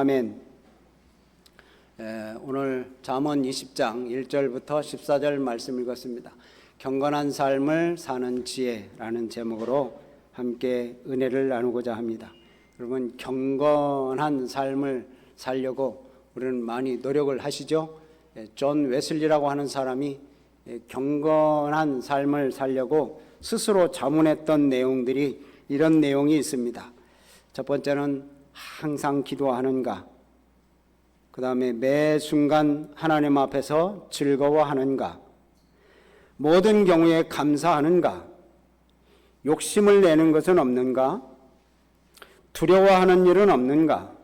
아멘. 오늘 잠언 20장 1절부터 14절 말씀 읽었습니다. 경건한 삶을 사는 지혜라는 제목으로 함께 은혜를 나누고자 합니다. 여러분, 경건한 삶을 살려고 우리는 많이 노력을 하시죠. 존 웨슬리라고 하는 사람이 경건한 삶을 살려고 스스로 자문했던 내용들이 이런 내용이 있습니다. 첫 번째는 항상 기도하는가, 그 다음에 매 순간 하나님 앞에서 즐거워하는가, 모든 경우에 감사하는가, 욕심을 내는 것은 없는가, 두려워하는 일은 없는가,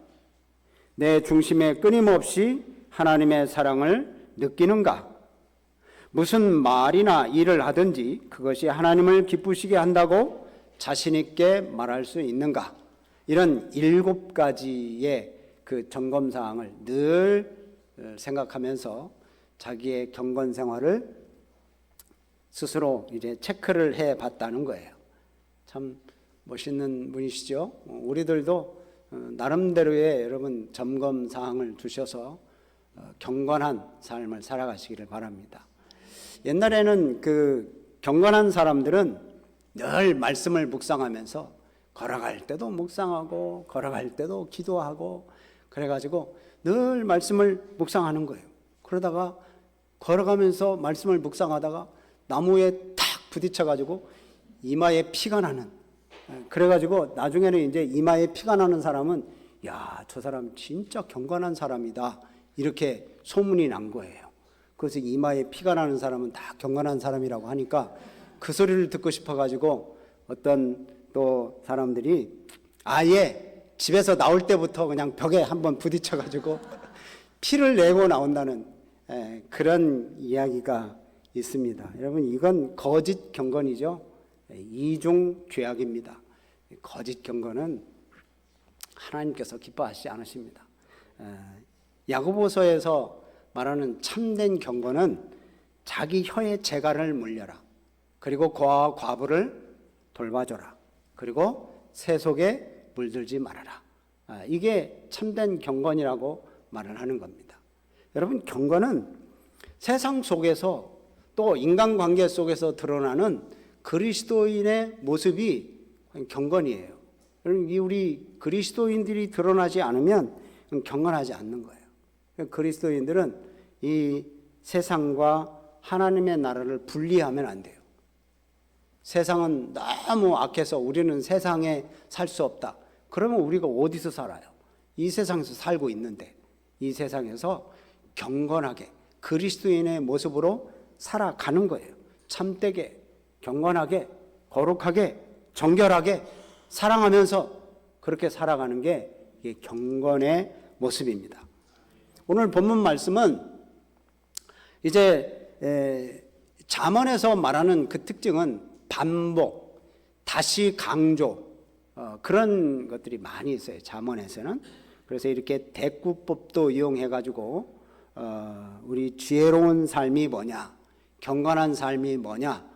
내 중심에 끊임없이 하나님의 사랑을 느끼는가, 무슨 말이나 일을 하든지 그것이 하나님을 기쁘시게 한다고 자신 있게 말할 수 있는가. 이런 7가지의 그 점검 사항을 늘 생각하면서 자기의 경건 생활을 스스로 이제 체크를 해 봤다는 거예요. 참 멋있는 분이시죠. 우리들도 나름대로의 여러분 점검 사항을 두셔서 경건한 삶을 살아가시기를 바랍니다. 옛날에는 그 경건한 사람들은 늘 말씀을 묵상하면서 걸어갈 때도 묵상하고 걸어갈 때도 기도하고 그래가지고 늘 말씀을 묵상하는 거예요. 그러다가 걸어가면서 말씀을 묵상하다가 나무에 탁 부딪혀가지고 이마에 피가 나는, 그래가지고 나중에는 이제 이마에 피가 나는 사람은 야, 저 사람 진짜 경건한 사람이다 이렇게 소문이 난 거예요. 그래서 이마에 피가 나는 사람은 다 경건한 사람이라고 하니까 그 소리를 듣고 싶어가지고 어떤 또 사람들이 아예 집에서 나올 때부터 그냥 벽에 한번 부딪혀가지고 피를 내고 나온다는 그런 이야기가 있습니다. 여러분, 이건 거짓 경건이죠. 이중 죄악입니다. 거짓 경건은 하나님께서 기뻐하시지 않으십니다. 야고보서에서 말하는 참된 경건은 자기 혀의 재갈을 물려라. 그리고 고아와 과부를 돌봐줘라. 그리고 세속에 물들지 말아라. 이게 참된 경건이라고 말을 하는 겁니다. 여러분, 경건은 세상 속에서 또 인간관계 속에서 드러나는 그리스도인의 모습이 경건이에요. 우리 그리스도인들이 드러나지 않으면 경건하지 않는 거예요. 그리스도인들은 이 세상과 하나님의 나라를 분리하면 안 돼요. 세상은 너무 악해서 우리는 세상에 살 수 없다. 그러면 우리가 어디서 살아요? 이 세상에서 살고 있는데 이 세상에서 경건하게 그리스도인의 모습으로 살아가는 거예요. 참되게, 경건하게, 거룩하게, 정결하게 사랑하면서 그렇게 살아가는 게 이게 경건의 모습입니다. 오늘 본문 말씀은 이제 잠언에서 말하는 그 특징은 반복, 다시 강조, 그런 것들이 많이 있어요. 잠언에서는. 그래서 이렇게 대꾸법도 이용해가지고 우리 지혜로운 삶이 뭐냐, 경건한 삶이 뭐냐,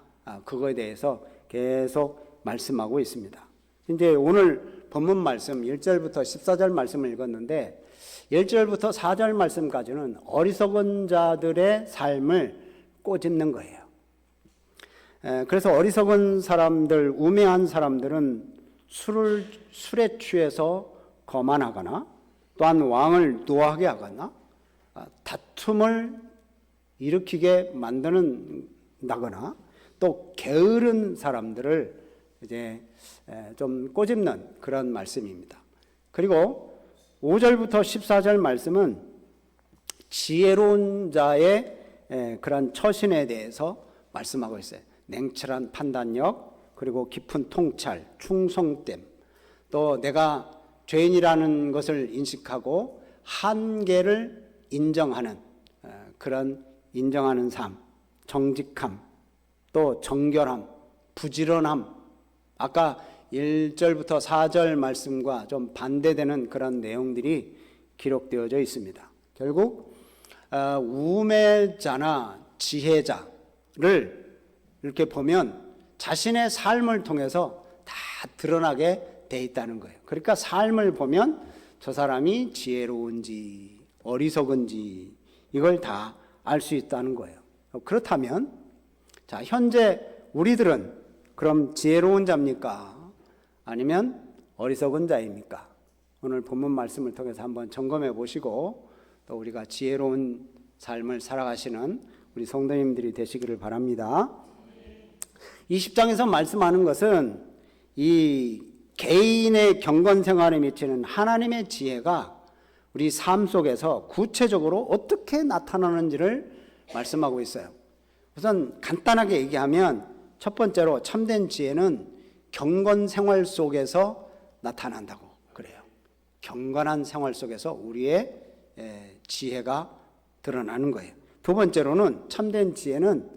그거에 대해서 계속 말씀하고 있습니다. 이제 오늘 본문 말씀 1절부터 14절 말씀을 읽었는데 1절부터 4절 말씀까지는 어리석은 자들의 삶을 꼬집는 거예요. 그래서 어리석은 사람들, 우매한 사람들은 술에 취해서 거만하거나 또한 왕을 노하게 하거나 다툼을 일으키게 만드는다거나 또 게으른 사람들을 이제 좀 꼬집는 그런 말씀입니다. 그리고 5절부터 14절 말씀은 지혜로운 자의 그런 처신에 대해서 말씀하고 있어요. 냉철한 판단력, 그리고 깊은 통찰, 충성됨, 또 내가 죄인이라는 것을 인식하고 한계를 인정하는 그런 인정하는 삶, 정직함, 또 정결함, 부지런함, 아까 1절부터 4절 말씀과 좀 반대되는 그런 내용들이 기록되어져 있습니다. 결국 우매자나 지혜자를 이렇게 보면 자신의 삶을 통해서 다 드러나게 돼 있다는 거예요. 그러니까 삶을 보면 저 사람이 지혜로운지 어리석은지 이걸 다 알 수 있다는 거예요. 그렇다면 자, 현재 우리들은 그럼 지혜로운 자입니까? 아니면 어리석은 자입니까? 오늘 본문 말씀을 통해서 한번 점검해 보시고 또 우리가 지혜로운 삶을 살아가시는 우리 성도님들이 되시기를 바랍니다. 20장에서 말씀하는 것은 이 개인의 경건 생활에 미치는 하나님의 지혜가 우리 삶 속에서 구체적으로 어떻게 나타나는지를 말씀하고 있어요. 우선 간단하게 얘기하면 첫 번째로 참된 지혜는 경건 생활 속에서 나타난다고 그래요. 경건한 생활 속에서 우리의 지혜가 드러나는 거예요. 두 번째로는 참된 지혜는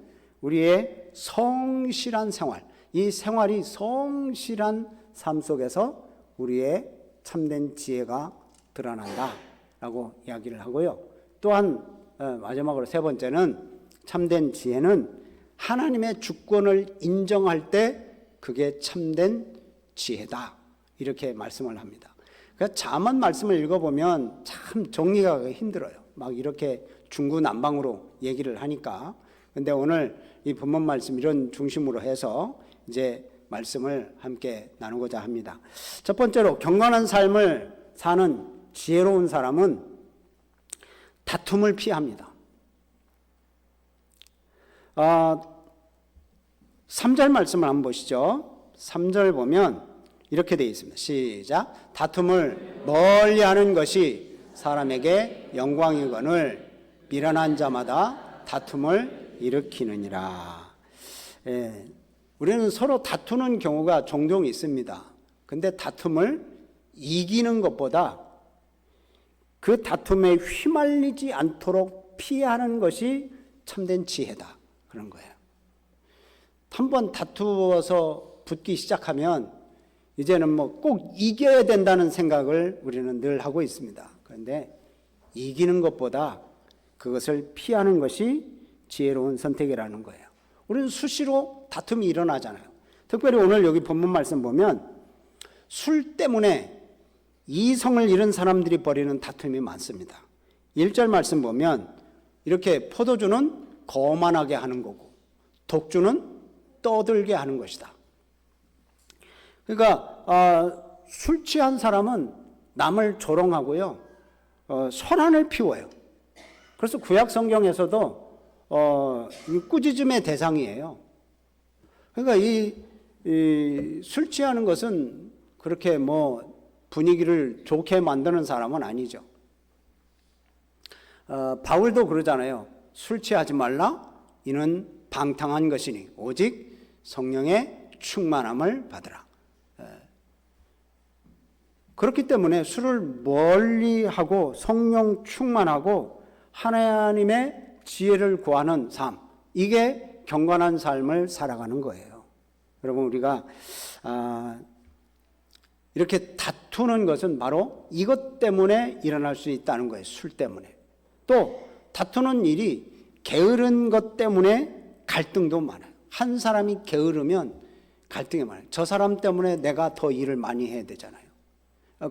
우리의 성실한 생활, 이 생활이 성실한 삶 속에서 우리의 참된 지혜가 드러난다라고 이야기를 하고요. 또한 마지막으로 세 번째는 참된 지혜는 하나님의 주권을 인정할 때 그게 참된 지혜다 이렇게 말씀을 합니다. 그러니까 자만 말씀을 읽어보면 참 정리가 힘들어요. 막 이렇게 중구난방으로 얘기를 하니까. 근데 오늘 이 본문 말씀 이런 중심으로 해서 이제 말씀을 함께 나누고자 합니다. 첫 번째로 경건한 삶을 사는 지혜로운 사람은 다툼을 피합니다. 3절 말씀을 한번 보시죠. 3절 보면 이렇게 되어 있습니다. 시작. 다툼을 멀리하는 것이 사람에게 영광이거늘 미련한 자마다 다툼을 일으키느니라. 우리는 서로 다투는 경우가 종종 있습니다. 근데 다툼을 이기는 것보다 그 다툼에 휘말리지 않도록 피하는 것이 참된 지혜다. 그런 거예요. 한번 다투어서 붙기 시작하면 이제는 뭐 꼭 이겨야 된다는 생각을 우리는 늘 하고 있습니다. 그런데 이기는 것보다 그것을 피하는 것이 지혜로운 선택이라는 거예요. 우리는 수시로 다툼이 일어나잖아요. 특별히 오늘 여기 본문 말씀 보면 술 때문에 이성을 잃은 사람들이 벌이는 다툼이 많습니다. 1절 말씀 보면 이렇게 포도주는 거만하게 하는 거고 독주는 떠들게 하는 것이다. 그러니까 술 취한 사람은 남을 조롱하고요, 소란을 피워요. 그래서 구약 성경에서도 꾸짖음의 대상이에요. 그러니까 이 술 취하는 것은 그렇게 뭐 분위기를 좋게 만드는 사람은 아니죠. 바울도 그러잖아요. 술 취하지 말라. 이는 방탕한 것이니 오직 성령의 충만함을 받으라. 그렇기 때문에 술을 멀리하고 성령 충만하고 하나님의 지혜를 구하는 삶, 이게 경건한 삶을 살아가는 거예요. 여러분, 우리가 이렇게 다투는 것은 바로 이것 때문에 일어날 수 있다는 거예요. 술 때문에. 또 다투는 일이 게으른 것 때문에 갈등도 많아요. 한 사람이 게으르면 갈등이 많아요. 저 사람 때문에 내가 더 일을 많이 해야 되잖아요.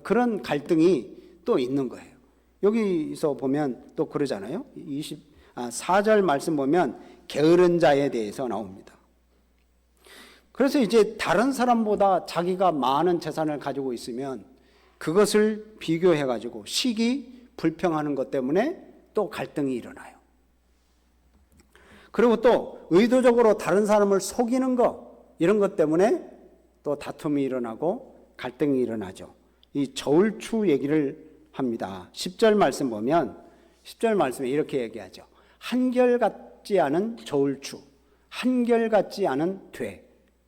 그런 갈등이 또 있는 거예요. 여기서 보면 또 그러잖아요. 4절 말씀 보면 게으른 자에 대해서 나옵니다. 그래서 이제 다른 사람보다 자기가 많은 재산을 가지고 있으면 그것을 비교해가지고 시기 불평하는 것 때문에 또 갈등이 일어나요. 그리고 또 의도적으로 다른 사람을 속이는 것, 이런 것 때문에 또 다툼이 일어나고 갈등이 일어나죠. 이 저울추 얘기를 합니다. 10절 말씀 보면 10절 말씀에 이렇게 얘기하죠. 한결같지 않은 저울추, 한결같지 않은 돼.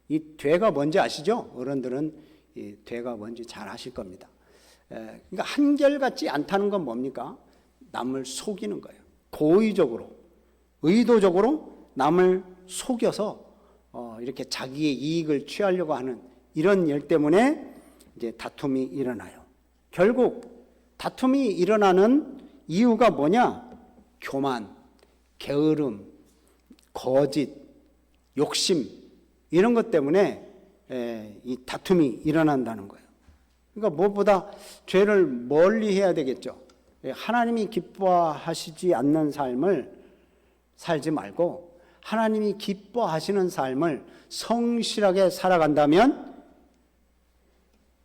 이 돼가 뭔지 아시죠? 어른들은 이 돼가 뭔지 잘 아실 겁니다. 그러니까 한결같지 않다는 건 뭡니까? 남을 속이는 거예요. 고의적으로, 의도적으로 남을 속여서 이렇게 자기의 이익을 취하려고 하는 이런 일 때문에 이제 다툼이 일어나요. 결국 다툼이 일어나는 이유가 뭐냐? 교만, 게으름, 거짓, 욕심, 이런 것 때문에 이 다툼이 일어난다는 거예요. 그러니까 무엇보다 죄를 멀리 해야 되겠죠. 하나님이 기뻐하시지 않는 삶을 살지 말고 하나님이 기뻐하시는 삶을 성실하게 살아간다면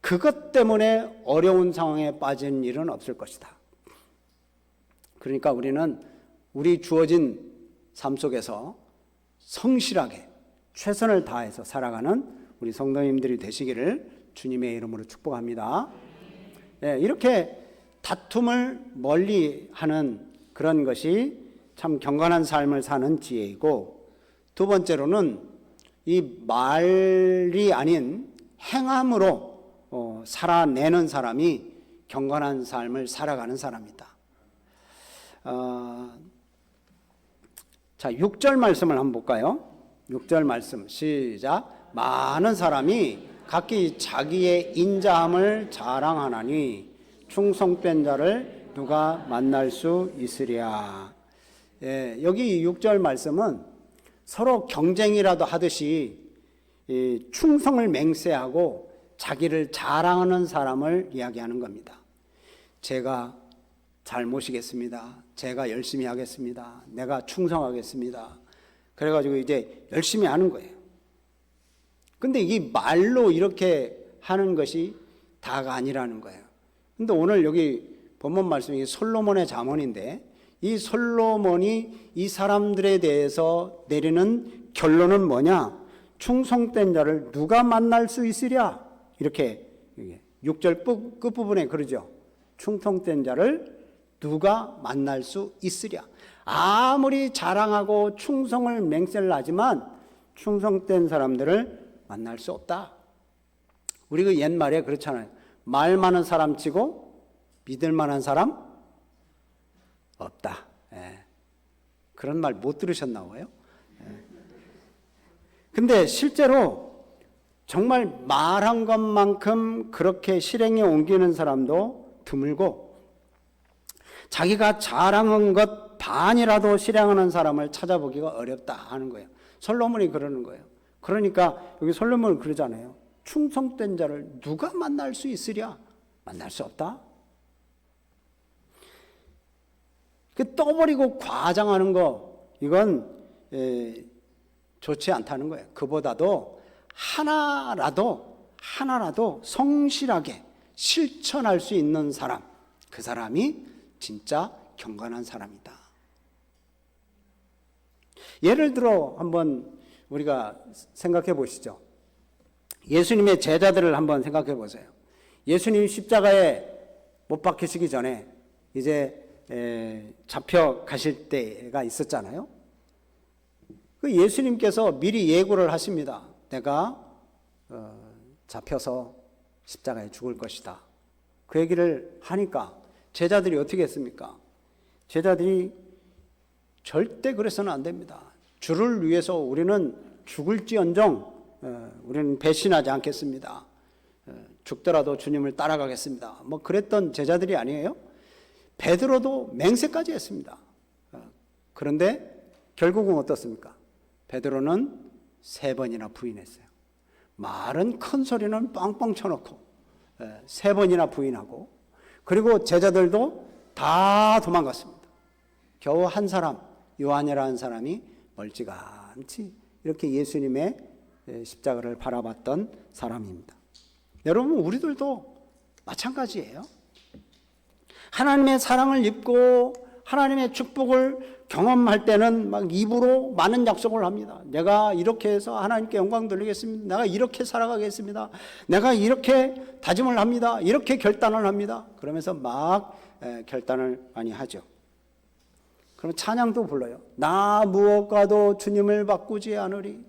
그것 때문에 어려운 상황에 빠진 일은 없을 것이다. 그러니까 우리는 우리 주어진 삶 속에서 성실하게 최선을 다해서 살아가는 우리 성도님들이 되시기를 주님의 이름으로 축복합니다. 네, 이렇게 다툼을 멀리하는 그런 것이 참 경건한 삶을 사는 지혜이고, 두 번째로는 이 말이 아닌 행함으로 살아내는 사람이 경건한 삶을 살아가는 사람이다. 자, 6절 말씀을 한번 볼까요? 6절 말씀 시작. 많은 사람이 각기 자기의 인자함을 자랑하나니 충성된 자를 누가 만날 수 있으랴. 예, 여기 6절 말씀은 서로 경쟁이라도 하듯이 충성을 맹세하고 자기를 자랑하는 사람을 이야기하는 겁니다. 제가 잘 모시겠습니다. 제가 열심히 하겠습니다. 내가 충성하겠습니다. 그래가지고 이제 열심히 하는 거예요. 근데 이 말로 이렇게 하는 것이 다가 아니라는 거예요. 근데 오늘 여기 본문 말씀이 솔로몬의 잠언인데, 이 솔로몬이 이 사람들에 대해서 내리는 결론은 뭐냐? 충성된 자를 누가 만날 수 있으랴? 이렇게 6절 끝부분에 그러죠. 충성된 자를 누가 만날 수 있으랴. 아무리 자랑하고 충성을 맹세를 하지만 충성된 사람들을 만날 수 없다. 우리 그 옛말에 그렇잖아요. 말 많은 사람 치고 믿을 만한 사람 없다. 예. 그런 말 못 들으셨나 봐요. 예. 근데 실제로 정말 말한 것만큼 그렇게 실행에 옮기는 사람도 드물고, 자기가 자랑한 것 반이라도 실행하는 사람을 찾아보기가 어렵다 하는 거예요. 솔로몬이 그러는 거예요. 그러니까 여기 솔로몬은 그러잖아요. 충성된 자를 누가 만날 수 있으랴? 만날 수 없다. 떠버리고 과장하는 거, 이건 좋지 않다는 거예요. 그보다도 하나라도 성실하게 실천할 수 있는 사람, 그 사람이 진짜 경건한 사람이다. 예를 들어 한번 우리가 생각해 보시죠. 예수님의 제자들을 한번 생각해 보세요. 예수님 십자가에 못 박히시기 전에 이제 잡혀 가실 때가 있었잖아요. 그 예수님께서 미리 예고를 하십니다. 내가 잡혀서 십자가에 죽을 것이다. 그 얘기를 하니까 제자들이 어떻게 했습니까? 제자들이 절대 그래서는 안 됩니다. 주를 위해서 우리는 죽을지언정 우리는 배신하지 않겠습니다. 죽더라도 주님을 따라가겠습니다. 뭐 그랬던 제자들이 아니에요. 베드로도 맹세까지 했습니다. 그런데 결국은 어떻습니까? 베드로는 3번이나 부인했어요. 말은 큰 소리는 뻥뻥 쳐놓고 3번이나 부인하고, 그리고 제자들도 다 도망갔습니다. 겨우 한 사람, 요한이라는 사람이 멀찌감치 이렇게 예수님의 십자가를 바라봤던 사람입니다. 여러분, 우리들도 마찬가지예요. 하나님의 사랑을 입고 하나님의 축복을 경험할 때는 막 입으로 많은 약속을 합니다. 내가 이렇게 해서 하나님께 영광 돌리겠습니다. 내가 이렇게 살아가겠습니다. 내가 이렇게 다짐을 합니다. 이렇게 결단을 합니다. 그러면서 막 결단을 많이 하죠. 그럼 찬양도 불러요. 나 무엇과도 주님을 바꾸지 않으리.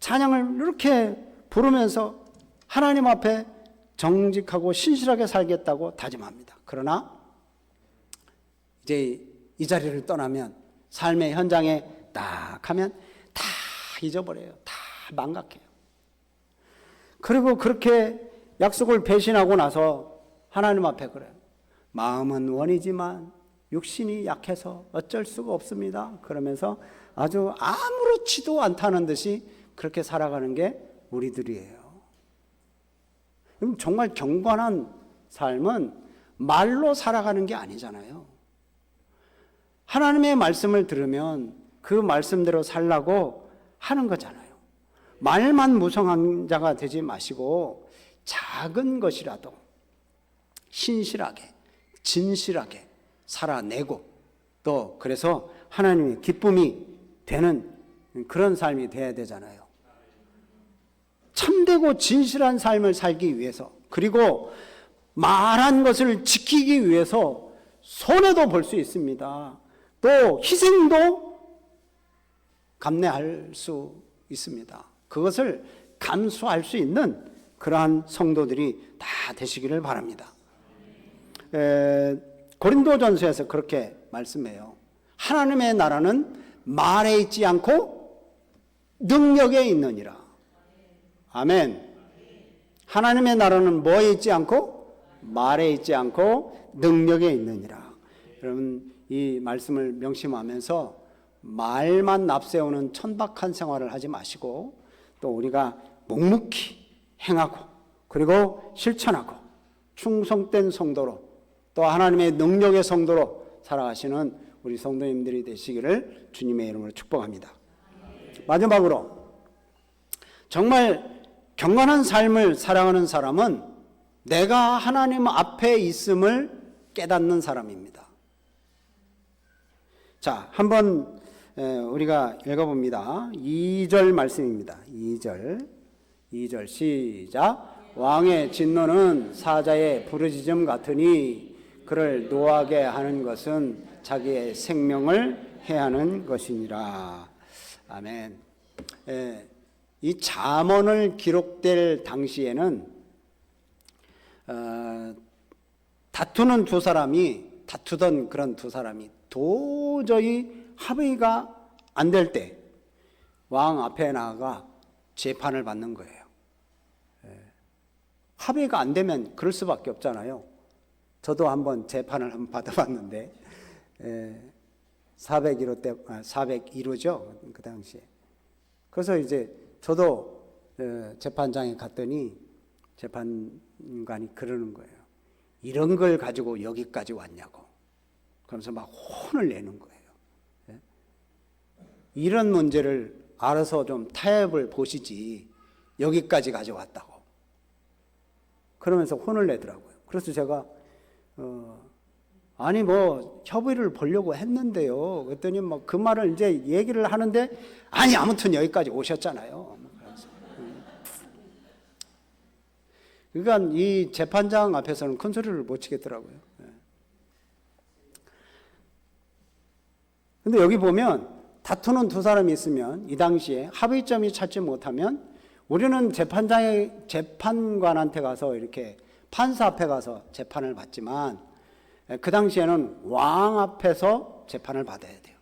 찬양을 이렇게 부르면서 하나님 앞에 정직하고 신실하게 살겠다고 다짐합니다. 그러나 이제 이 자리를 떠나면, 삶의 현장에 딱 하면 다 잊어버려요. 다 망각해요. 그리고 그렇게 약속을 배신하고 나서 하나님 앞에 그래요. 마음은 원이지만 육신이 약해서 어쩔 수가 없습니다. 그러면서 아주 아무렇지도 않다는 듯이 그렇게 살아가는 게 우리들이에요. 그럼 정말 경건한 삶은 말로 살아가는 게 아니잖아요. 하나님의 말씀을 들으면 그 말씀대로 살라고 하는 거잖아요. 말만 무성한 자가 되지 마시고 작은 것이라도 신실하게, 진실하게 살아내고 또 그래서 하나님의 기쁨이 되는 그런 삶이 돼야 되잖아요. 참되고 진실한 삶을 살기 위해서, 그리고 말한 것을 지키기 위해서 손해도 볼 수 있습니다. 또 희생도 감내할 수 있습니다. 그것을 감수할 수 있는 그러한 성도들이 다 되시기를 바랍니다. 고린도전서에서 그렇게 말씀해요. 하나님의 나라는 말에 있지 않고 능력에 있느니라. 아멘. 하나님의 나라는 뭐에 있지 않고 말에 있지 않고 능력에 있느니라. 여러분 이 말씀을 명심하면서 말만 납세우는 천박한 생활을 하지 마시고 또 우리가 묵묵히 행하고 그리고 실천하고 충성된 성도로 또 하나님의 능력의 성도로 살아가시는 우리 성도님들이 되시기를 주님의 이름으로 축복합니다. 마지막으로 정말 경건한 삶을 살아가는 사람은 내가 하나님 앞에 있음을 깨닫는 사람입니다. 자, 한번 우리가 읽어봅니다. 2절 말씀입니다. 2절 시작. 왕의 진노는 사자의 부르짖음 같으니 그를 노하게 하는 것은 자기의 생명을 해하는 것이니라. 아멘. 이 잠언을 기록될 당시에는 다투던 그런 두 사람이 도저히 합의가 안 될 때 왕 앞에 나아가 재판을 받는 거예요. 합의가 안 되면 그럴 수밖에 없잖아요. 저도 한번 재판을 한번 받아봤는데 401호죠 그 당시에. 그래서 이제 저도 재판장에 갔더니 재판관이 그러는 거예요. 이런 걸 가지고 여기까지 왔냐고. 그러면서 막 혼을 내는 거예요. 이런 문제를 알아서 좀 타협을 보시지 여기까지 가져왔다고. 그러면서 혼을 내더라고요. 그래서 제가 아니 뭐 협의를 보려고 했는데요. 그랬더니 뭐 그 말을 이제 얘기를 하는데 아니 아무튼 여기까지 오셨잖아요. 그러니까 이 재판장 앞에서는 큰 소리를 못 치겠더라고요. 근데 여기 보면 다투는 두 사람이 있으면 이 당시에 합의점이 찾지 못하면 우리는 재판관한테 가서 이렇게 판사 앞에 가서 재판을 받지만 그 당시에는 왕 앞에서 재판을 받아야 돼요.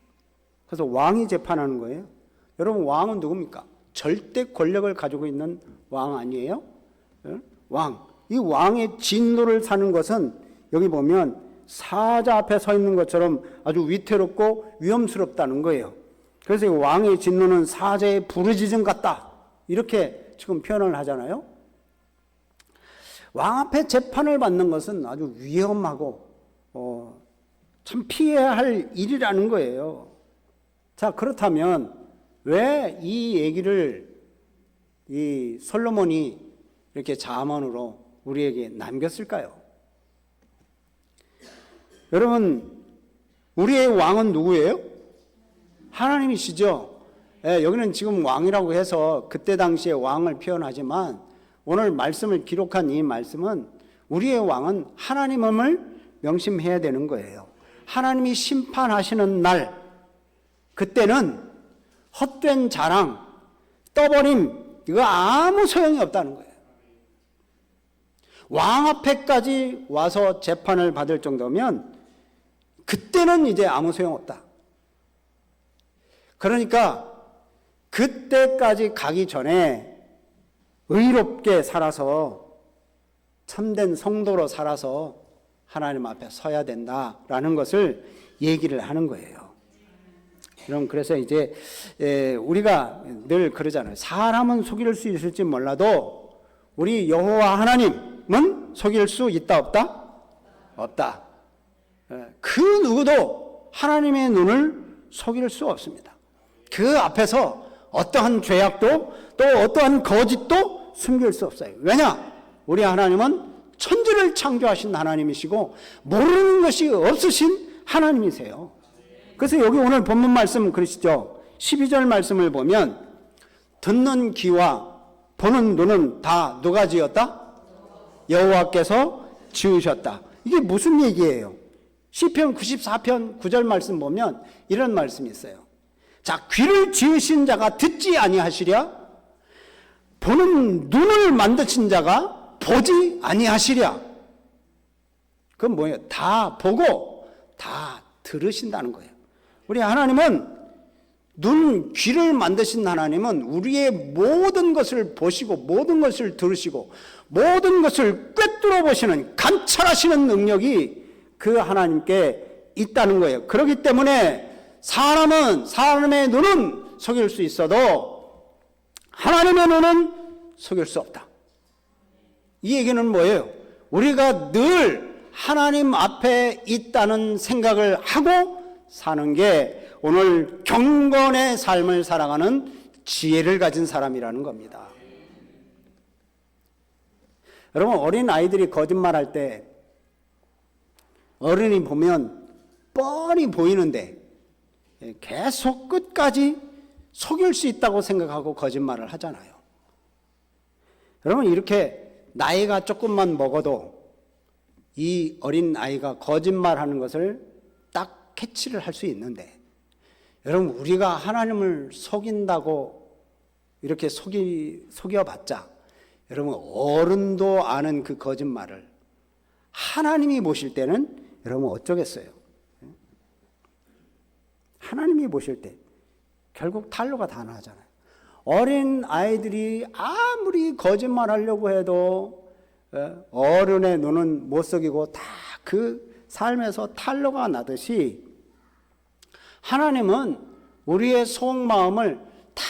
그래서 왕이 재판하는 거예요. 여러분 왕은 누굽니까? 절대 권력을 가지고 있는 왕 아니에요? 왕. 이 왕의 진노를 사는 것은 여기 보면 사자 앞에 서 있는 것처럼 아주 위태롭고 위험스럽다는 거예요. 그래서 이 왕의 진노는 사자의 부르짖음 같다. 이렇게 지금 표현을 하잖아요. 왕 앞에 재판을 받는 것은 아주 위험하고 참 피해야 할 일이라는 거예요. 자, 그렇다면 왜 이 얘기를 이 솔로몬이 이렇게 잠언으로 우리에게 남겼을까요? 여러분, 우리의 왕은 누구예요? 하나님이시죠. 여기는 지금 왕이라고 해서 그때 당시에 왕을 표현하지만 오늘 말씀을 기록한 이 말씀은 우리의 왕은 하나님임을 명심해야 되는 거예요. 하나님이 심판하시는 날, 그때는 헛된 자랑, 떠버림, 이거 아무 소용이 없다는 거예요. 왕 앞에까지 와서 재판을 받을 정도면 그때는 이제 아무 소용없다. 그러니까 그때까지 가기 전에 의롭게 살아서 참된 성도로 살아서 하나님 앞에 서야 된다라는 것을 얘기를 하는 거예요. 그럼 그래서 이제 우리가 늘 그러잖아요. 사람은 속일 수 있을지 몰라도 우리 여호와 하나님, 하나님은 속일 수 있다 없다? 없다. 그 누구도 하나님의 눈을 속일 수 없습니다. 그 앞에서 어떠한 죄악도 또 어떠한 거짓도 숨길 수 없어요. 왜냐? 우리 하나님은 천지를 창조하신 하나님이시고 모르는 것이 없으신 하나님이세요. 그래서 여기 오늘 본문 말씀 그러시죠. 12절 말씀을 보면 듣는 귀와 보는 눈은 다 누가 지었다? 여호와께서 지으셨다. 이게 무슨 얘기예요? 시편 94편 9절 말씀 보면 이런 말씀이 있어요. 자, 귀를 지으신 자가 듣지 아니하시랴? 보는 눈을 만드신 자가 보지 아니하시랴? 그건 뭐예요? 다 보고 다 들으신다는 거예요. 우리 하나님은 눈, 귀를 만드신 하나님은 우리의 모든 것을 보시고 모든 것을 들으시고 모든 것을 꿰뚫어 보시는 관찰하시는 능력이 그 하나님께 있다는 거예요. 그렇기 때문에 사람은 사람의 눈은 속일 수 있어도 하나님의 눈은 속일 수 없다. 이 얘기는 뭐예요? 우리가 늘 하나님 앞에 있다는 생각을 하고 사는 게 오늘 경건의 삶을 살아가는 지혜를 가진 사람이라는 겁니다. 여러분, 어린 아이들이 거짓말할 때 어른이 보면 뻔히 보이는데 계속 끝까지 속일 수 있다고 생각하고 거짓말을 하잖아요. 여러분, 이렇게 나이가 조금만 먹어도 이 어린 아이가 거짓말하는 것을 딱 캐치를 할 수 있는데, 여러분, 우리가 하나님을 속인다고 이렇게 속여봤자 여러분, 어른도 아는 그 거짓말을 하나님이 보실 때는 여러분 어쩌겠어요? 하나님이 보실 때 결국 탄로가 다 나잖아요. 어린 아이들이 아무리 거짓말하려고 해도 어른의 눈은 못 속이고 다 그 삶에서 탄로가 나듯이 하나님은 우리의 속마음을 다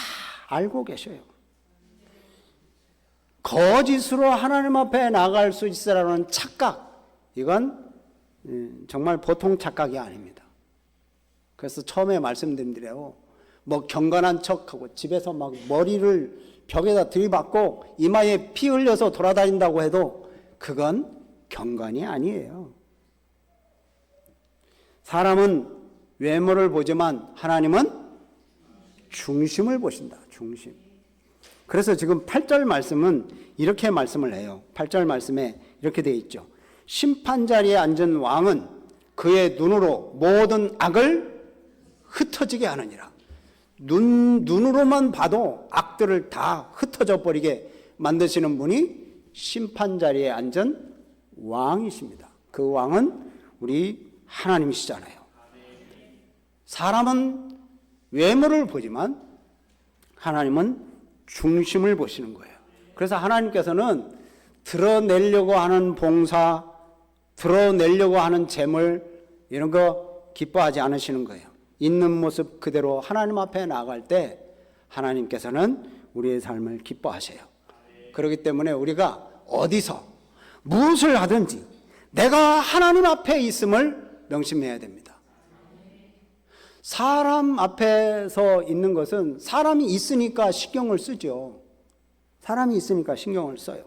알고 계셔요. 거짓으로 하나님 앞에 나갈 수 있으라는 착각, 이건 정말 보통 착각이 아닙니다. 그래서 처음에 말씀드린 대로 뭐 경건한 척하고 집에서 막 머리를 벽에다 들이박고 이마에 피 흘려서 돌아다닌다고 해도 그건 경건이 아니에요. 사람은 외모를 보지만 하나님은 중심을 보신다. 중심. 그래서 지금 8절 말씀은 이렇게 말씀을 해요. 8절 말씀에 이렇게 되어 있죠. 심판자리에 앉은 왕은 그의 눈으로 모든 악을 흩어지게 하느니라. 눈으로만 봐도 악들을 다 흩어져 버리게 만드시는 분이 심판자리에 앉은 왕이십니다. 그 왕은 우리 하나님이시잖아요. 사람은 외모를 보지만 하나님은 중심을 보시는 거예요. 그래서 하나님께서는 드러내려고 하는 봉사, 드러내려고 하는 재물, 이런 거 기뻐하지 않으시는 거예요. 있는 모습 그대로 하나님 앞에 나아갈 때 하나님께서는 우리의 삶을 기뻐하세요. 그렇기 때문에 우리가 어디서 무엇을 하든지 내가 하나님 앞에 있음을 명심해야 됩니다. 사람 앞에서 있는 것은 사람이 있으니까 신경을 쓰죠. 사람이 있으니까 신경을 써요.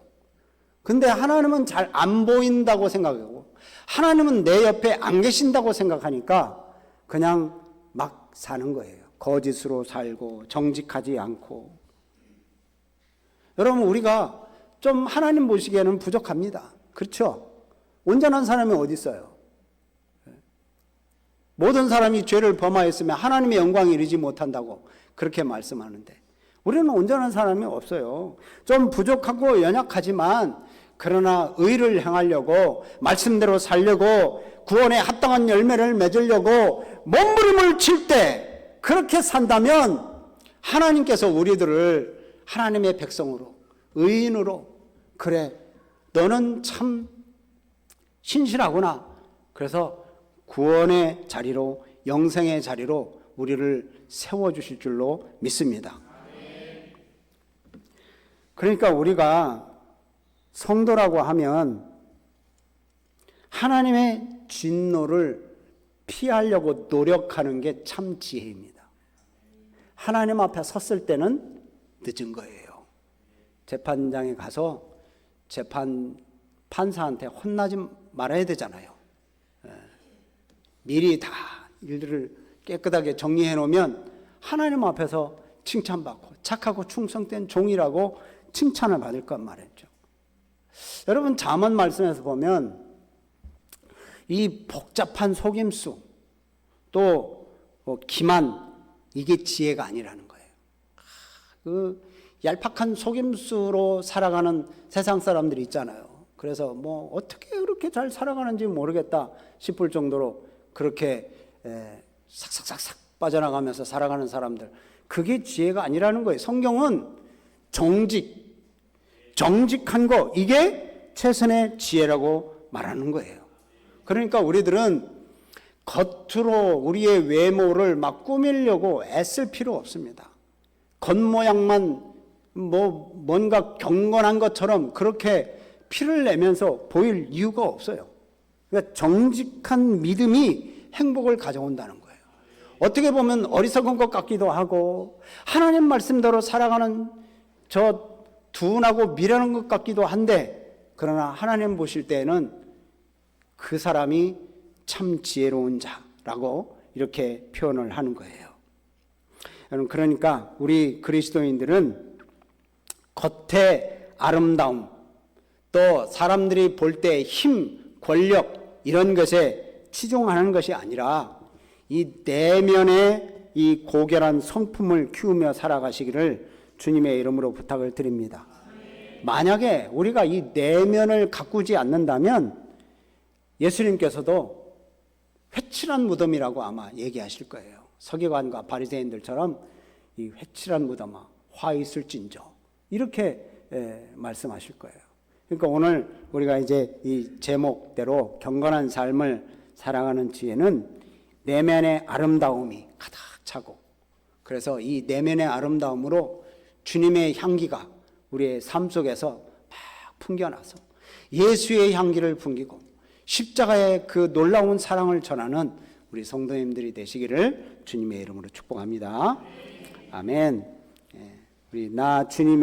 근데 하나님은 잘 안 보인다고 생각하고 하나님은 내 옆에 안 계신다고 생각하니까 그냥 막 사는 거예요. 거짓으로 살고 정직하지 않고. 여러분, 우리가 좀 하나님 보시기에는 부족합니다. 그렇죠? 온전한 사람이 어디 있어요? 모든 사람이 죄를 범하였으면 하나님의 영광에 이르지 못한다고 그렇게 말씀하는데 우리는 온전한 사람이 없어요. 좀 부족하고 연약하지만 그러나 의를 행하려고 말씀대로 살려고 구원에 합당한 열매를 맺으려고 몸부림을 칠 때 그렇게 산다면 하나님께서 우리들을 하나님의 백성으로 의인으로 그래 너는 참 신실하구나. 그래서 구원의 자리로 영생의 자리로 우리를 세워주실 줄로 믿습니다. 그러니까 우리가 성도라고 하면 하나님의 진노를 피하려고 노력하는 게 참 지혜입니다. 하나님 앞에 섰을 때는 늦은 거예요. 재판장에 가서 판사한테 혼나지 말아야 되잖아요. 미리 다 일들을 깨끗하게 정리해 놓으면 하나님 앞에서 칭찬받고 착하고 충성된 종이라고 칭찬을 받을 것 말이죠. 여러분, 잠언 말씀에서 보면 이 복잡한 속임수 또 기만, 이게 지혜가 아니라는 거예요. 그 얄팍한 속임수로 살아가는 세상 사람들이 있잖아요. 그래서 뭐 어떻게 그렇게 잘 살아가는지 모르겠다 싶을 정도로 그렇게 삭삭삭삭 빠져나가면서 살아가는 사람들, 그게 지혜가 아니라는 거예요. 성경은 정직한 거, 이게 최선의 지혜라고 말하는 거예요. 그러니까 우리들은 겉으로 우리의 외모를 막 꾸미려고 애쓸 필요 없습니다. 겉모양만 뭔가 경건한 것처럼 그렇게 피를 내면서 보일 이유가 없어요. 그러니까 정직한 믿음이 행복을 가져온다는 거예요. 어떻게 보면 어리석은 것 같기도 하고 하나님 말씀대로 살아가는 저 둔하고 미련한 것 같기도 한데, 그러나 하나님 보실 때에는 그 사람이 참 지혜로운 자라고 이렇게 표현을 하는 거예요. 여러분, 그러니까 우리 그리스도인들은 겉의 아름다움, 또 사람들이 볼 때 힘, 권력 이런 것에 치중하는 것이 아니라 이 내면의 이 고결한 성품을 키우며 살아가시기를 주님의 이름으로 부탁을 드립니다. 만약에 우리가 이 내면을 가꾸지 않는다면 예수님께서도 회칠한 무덤이라고 아마 얘기하실 거예요. 서기관과 바리새인들처럼 이 회칠한 무덤아 화 있을진저, 이렇게 말씀하실 거예요. 그러니까 오늘 우리가 이제 이 제목대로 경건한 삶을 살아가는 지혜는 내면의 아름다움이 가득 차고, 그래서 이 내면의 아름다움으로 주님의 향기가 우리의 삶 속에서 막 풍겨나서 예수의 향기를 풍기고 십자가의 그 놀라운 사랑을 전하는 우리 성도님들이 되시기를 주님의 이름으로 축복합니다. 아멘. 우리 나 주님의